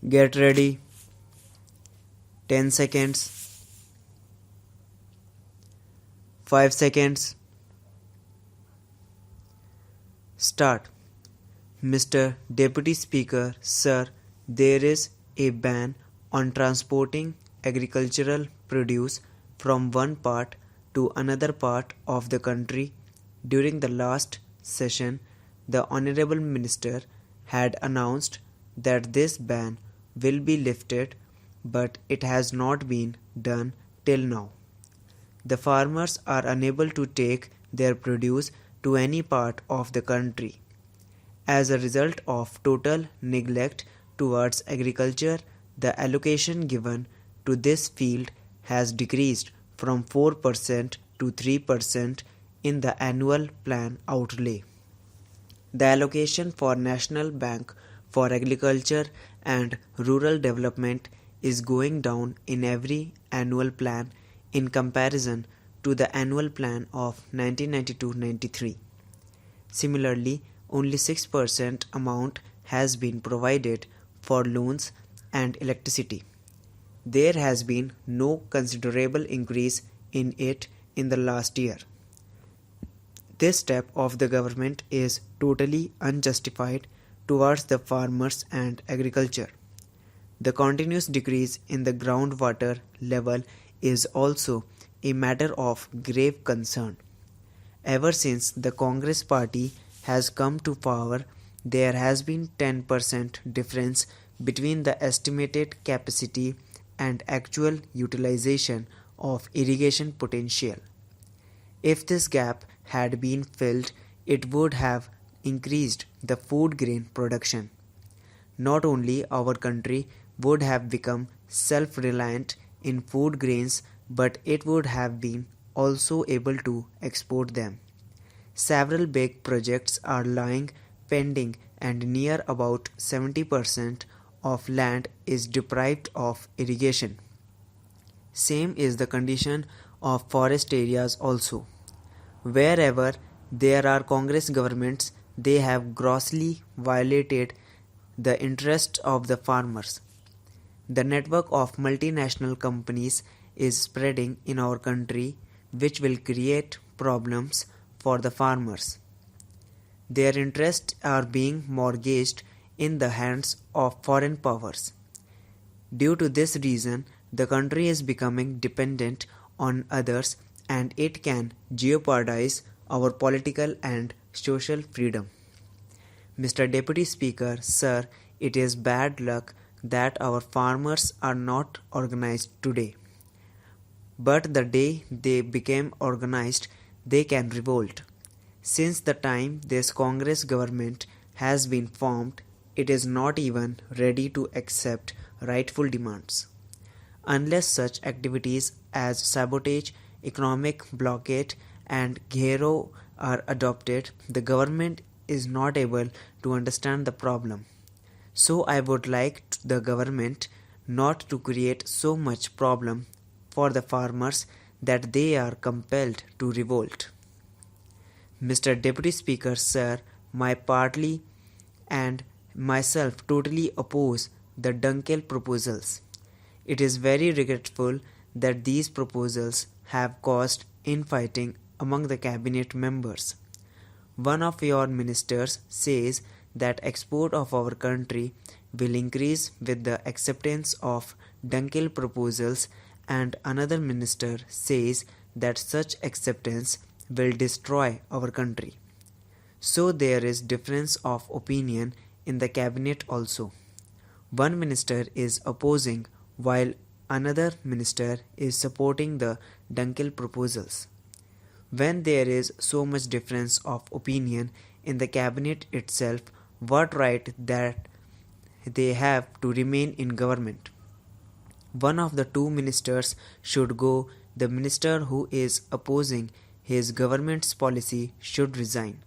Get ready. 10 seconds. 5 seconds. Start. Mr. Deputy Speaker, sir, there is a ban on transporting agricultural produce from one part to another part of the country. During the last session, the Honorable Minister had announced that this ban will be lifted, but it has not been done till now. The farmers are unable to take their produce to any part of the country. As a result of total neglect towards agriculture, the allocation given to this field has decreased from 4% to 3% in the annual plan outlay. The allocation for National Bank for Agriculture and Rural Development is going down in every annual plan in comparison to the annual plan of 1992-93. Similarly, only 6% amount has been provided for loans and electricity. There has been no considerable increase in it in the last year. This step of the government is totally unjustified towards the farmers and agriculture. The continuous decrease in the groundwater level is also a matter of grave concern. Ever since the Congress party has come to power, there has been 10% difference between the estimated capacity and actual utilization of irrigation potential. If this gap had been filled, it would have increased the food grain production. Not only our country would have become self-reliant in food grains, but it would have been also able to export them. Several big projects are lying pending and near about 70% of land is deprived of irrigation. Same is the condition of forest areas also. Wherever there are Congress governments, they have grossly violated the interests of the farmers. The network of multinational companies is spreading in our country, which will create problems for the farmers. Their interests are being mortgaged in the hands of foreign powers. Due to this reason, the country is becoming dependent on others and it can jeopardize our political and social freedom. Mr. Deputy Speaker, sir, it is bad luck that our farmers are not organized today. But the day they became organized, they can revolt. Since the time this Congress government has been formed, it is not even ready to accept rightful demands. Unless such activities as sabotage, economic blockade and ghero are adopted, the government is not able to understand the problem. So I would like the government not to create so much problem for the farmers that they are compelled to revolt. Mr. Deputy Speaker, sir, my party and myself totally oppose the Dunkel proposals. It is very regretful that these proposals have caused infighting among the cabinet members. One of your ministers says that export of our country will increase with the acceptance of Dunkel proposals, and another minister says that such acceptance will destroy our country. So there is difference of opinion in the cabinet also. One minister is opposing while another minister is supporting the Dunkel proposals. When there is so much difference of opinion in the cabinet itself, what right that they have to remain in government? One of the two ministers should go. The minister who is opposing his government's policy should resign.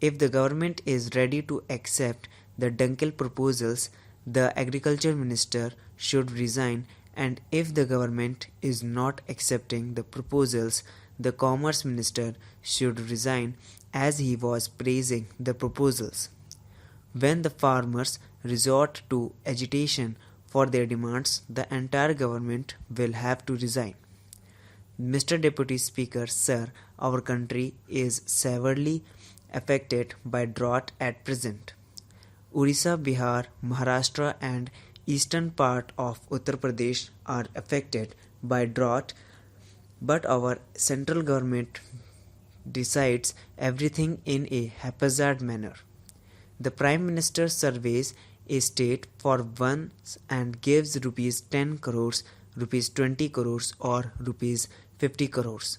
If the government is ready to accept the Dunkel proposals, the agriculture minister should resign, and if the government is not accepting the proposals, the commerce minister should resign, as he was praising the proposals. When the farmers resort to agitation for their demands, the entire government will have to resign. Mr. Deputy Speaker, sir, our country is severely affected by drought at present. Orissa, Bihar, Maharashtra and eastern part of Uttar Pradesh are affected by drought, but our central government decides everything in a haphazard manner. The Prime Minister surveys a state for once and gives rupees 10 crores, rupees 20 crores or rupees 50 crores.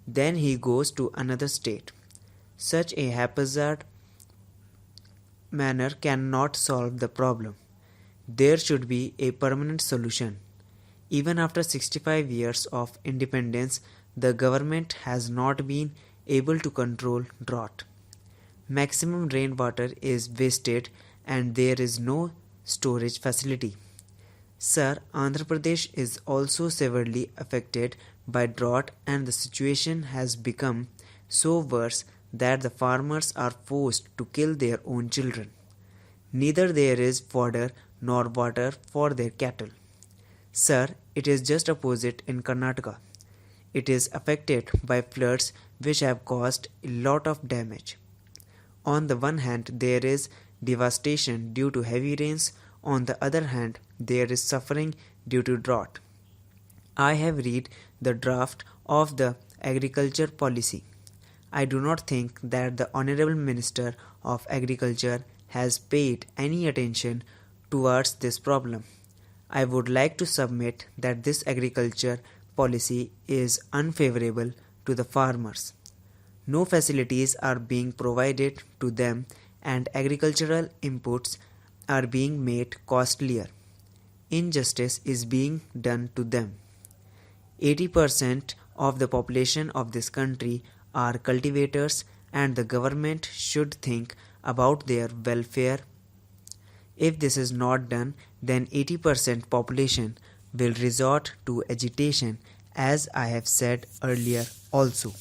Then he goes to another state. Such a haphazard manner cannot solve the problem. There should be a permanent solution. Even after 65 years of independence, the government has not been able to control drought. Maximum rainwater is wasted and there is no storage facility. Sir, Andhra Pradesh is also severely affected by drought and the situation has become so worse that the farmers are forced to kill their own children. Neither there is fodder nor water for their cattle. Sir, it is just opposite in Karnataka. It is affected by floods which have caused a lot of damage. On the one hand, there is devastation due to heavy rains. On the other hand, there is suffering due to drought. I have read the draft of the agriculture policy. I do not think that the Honorable Minister of Agriculture has paid any attention towards this problem. I would like to submit that this agriculture policy is unfavorable to the farmers. No facilities are being provided to them and agricultural inputs are being made costlier. Injustice is being done to them. 80% of the population of this country are cultivators and the government should think about their welfare. If this is not done, then 80% population will resort to agitation, as I have said earlier also.